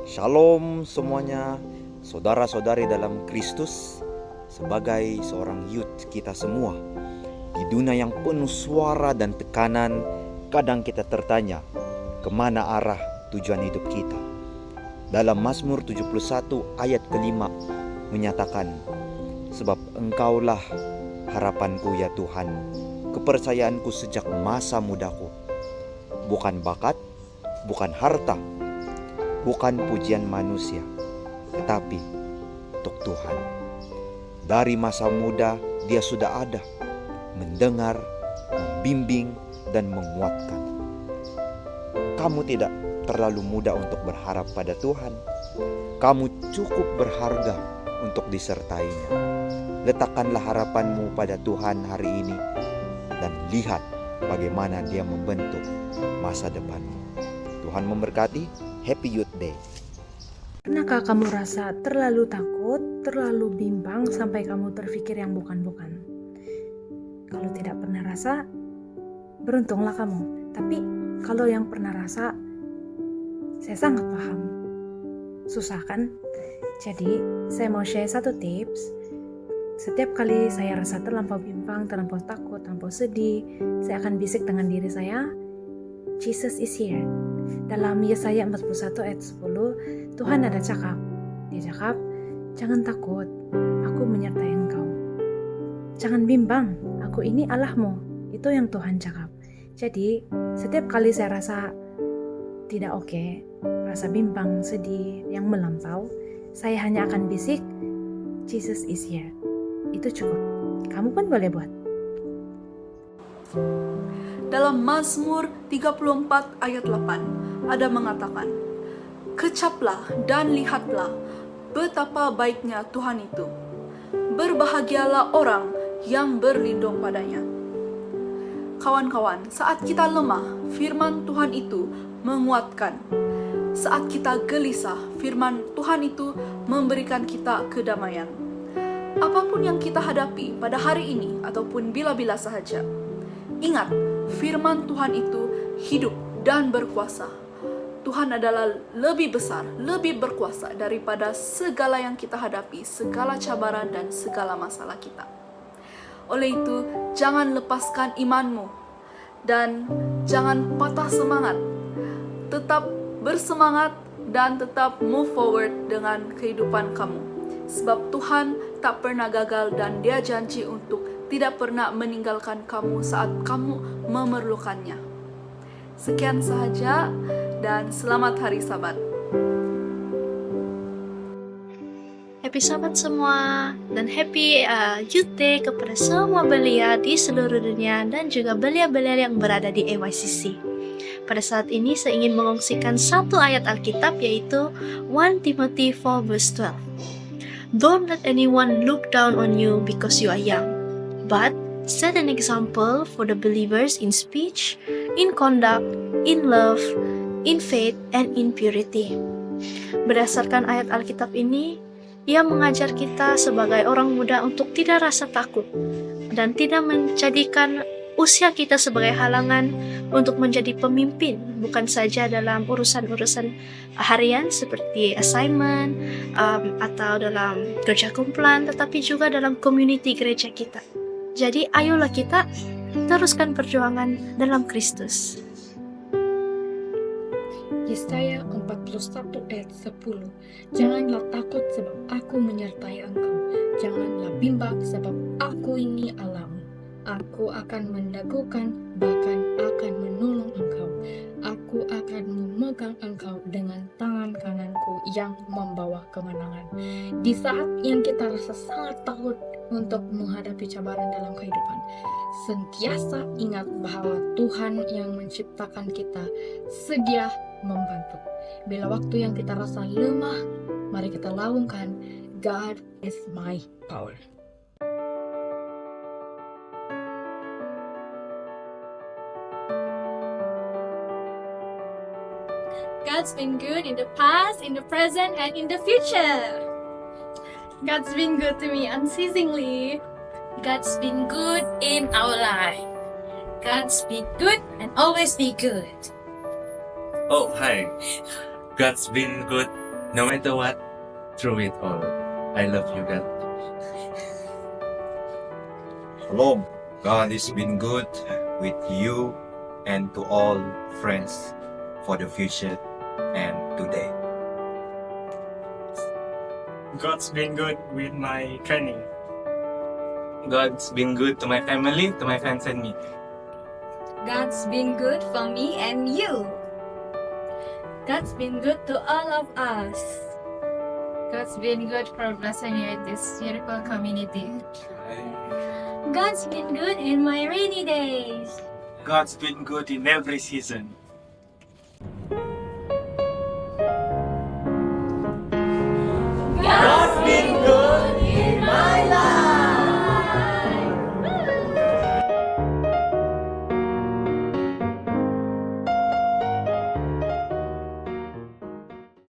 Shalom semuanya, saudara-saudari dalam Kristus. Sebagai seorang youth kita semua, di dunia yang penuh suara dan tekanan, kadang kita tertanya, kemana arah tujuan hidup kita? Dalam Mazmur 71 ayat kelima menyatakan, sebab Engkaulah harapanku ya Tuhan, kepercayaanku sejak masa mudaku. Bukan bakat, bukan harta, bukan pujian manusia, tetapi untuk Tuhan. Dari masa muda Dia sudah ada, mendengar, membimbing, dan menguatkan. Kamu tidak terlalu muda untuk berharap pada Tuhan. Kamu cukup berharga untuk disertainya. Letakkanlah harapanmu pada Tuhan hari ini dan lihat bagaimana Dia membentuk masa depanmu. Tuhan memberkati. Happy Youth Day. Pernahkah kamu rasa terlalu takut, terlalu bimbang sampai kamu terfikir yang bukan-bukan? Kalau tidak pernah rasa, beruntunglah kamu. Tapi kalau yang pernah rasa, saya sangat paham. Susah kan? Jadi, saya mau share satu tips. Setiap kali saya rasa terlampau bimbang, terlampau takut, terlampau sedih, saya akan bisik dengan diri saya, Jesus is here. Dalam Yesaya 41 ayat 10, Tuhan ada cakap. Dia cakap, jangan takut, aku menyertai engkau. Jangan bimbang, aku ini Allahmu. Itu yang Tuhan cakap. Jadi, setiap kali saya rasa tidak oke, rasa bimbang, sedih, yang melampau, saya hanya akan bisik, Jesus is here. Itu cukup. Kamu pun boleh buat. Dalam Mazmur 34 ayat 8 ada mengatakan, kecaplah dan lihatlah betapa baiknya Tuhan itu. Berbahagialah orang yang berlindung padanya. Kawan-kawan, saat kita lemah, firman Tuhan itu menguatkan. Saat kita gelisah, firman Tuhan itu memberikan kita kedamaian. Apapun yang kita hadapi pada hari ini ataupun bila-bila sahaja, ingat, firman Tuhan itu hidup dan berkuasa. Tuhan adalah lebih besar, lebih berkuasa daripada segala yang kita hadapi, segala cabaran dan segala masalah kita. Oleh itu, jangan lepaskan imanmu dan jangan patah semangat. Tetap bersemangat dan tetap move forward dengan kehidupan kamu. Sebab Tuhan tak pernah gagal dan Dia janji untuk tidak pernah meninggalkan kamu saat kamu memerlukannya. Sekian sahaja dan selamat hari Sabat. Happy Sabat semua dan happy Youth Day kepada semua belia di seluruh dunia dan juga belia-belia yang berada di AYCC. Pada saat ini saya ingin mengongsikan satu ayat Alkitab yaitu 1 Timothy 4 verse 12. Don't let anyone look down on you because you are young, but set an example for the believers in speech, in conduct, in love, in faith, and in purity. Berdasarkan ayat Alkitab ini, ia mengajar kita sebagai orang muda untuk tidak rasa takut dan tidak menjadikan usia kita sebagai halangan untuk menjadi pemimpin, bukan saja dalam urusan-urusan harian seperti assignment atau dalam kerja kumpulan, tetapi juga dalam community gereja kita. Jadi ayolah kita teruskan perjuangan dalam Kristus. Yesaya 41 ayat 10. Janganlah takut sebab aku menyertai engkau. Janganlah bimbang sebab aku ini Allahmu. Aku akan meneguhkan, bahkan akan menolong engkau. Aku akan memegang engkau dengan tangan kananku yang membawa kemenangan. Di saat yang kita rasa sangat takut untuk menghadapi cabaran dalam kehidupan, sentiasa ingat bahwa Tuhan yang menciptakan kita sedia membantu. Bila waktu yang kita rasa lemah, mari kita laungkan, God is my power. God's been good in the past, in the present, and in the future. God's been good to me unceasingly. God's been good in our life. God's been good and always be good. Oh, hi. God's been good No matter what, through it all, I love you, God. Shalom. God has been good with you and to all friends for the future and today. God's been good with my training. God's been good to my family, to my friends and me. God's been good for me and you. God's been good to all of us. God's been good for blessing me with this beautiful community. God's been good in my rainy days. God's been good in every season.